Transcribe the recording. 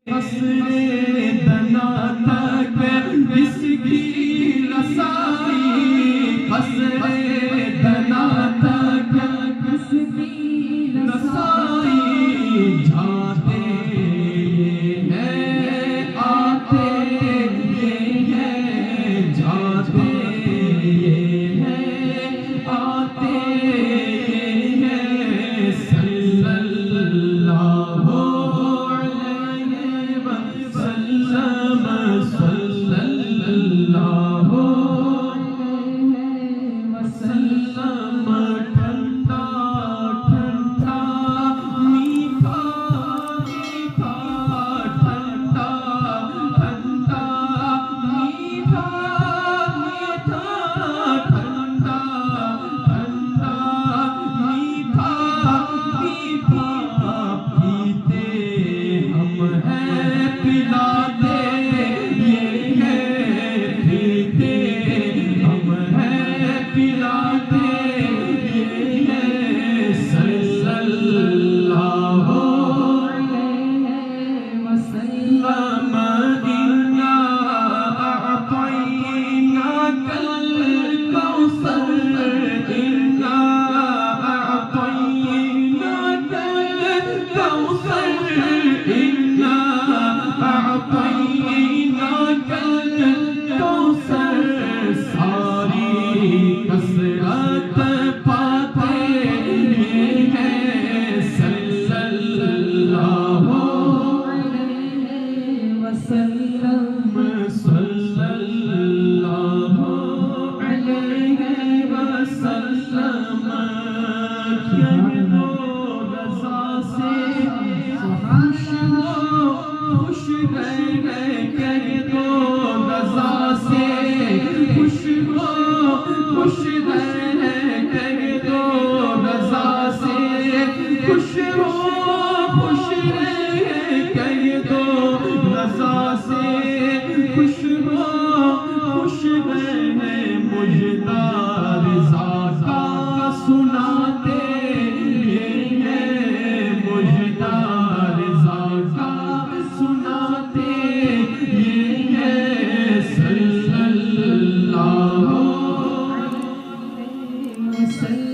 قصرِ دنا تک اس کی رسائی، قصرِ دنا تک اس کی رسائی، جاتے یہ ہیں آتے یہ ہیں، جاتے یہ ہیں آتے یہ ہیں، صلی اللہ علیہ وسلم، صلی اللہ علیہ وسلم، ٹھنڈا ٹھنڈا میٹھا میٹھا، ٹھنڈا ٹھنڈا میٹھا میٹھا، ٹھنڈا ٹھنڈا میٹھا میٹھا، پیتے ہم ہیں پلاتے یہ ہے، پیتے ہم ہیں پلاتے یہ ہے، صلی اللہ علیہ وسلم، انا اعطیناک الکوثر، انا اعطیناک الکوثر، انا اعطیناک الکوثر، ساری کثرت پاتے یہ ہے، صلی اللہ علیہ وسلم، صلی اللہ علیہ وسلم، کہہ دو رضا سے خوش ہو خوش رہے، کہہ دو رضا سے خوش ہو خوش رہے، کہہ دو رضا سے خوش ہو خوش رہے، کہہ دو رضا سے خوش ہو خوش رہے، مجدہ رضا کا سناتے یہ ہے، مجدہ رضا کا سناتے یہ ہے، صلی اللہ علیہ وسلم۔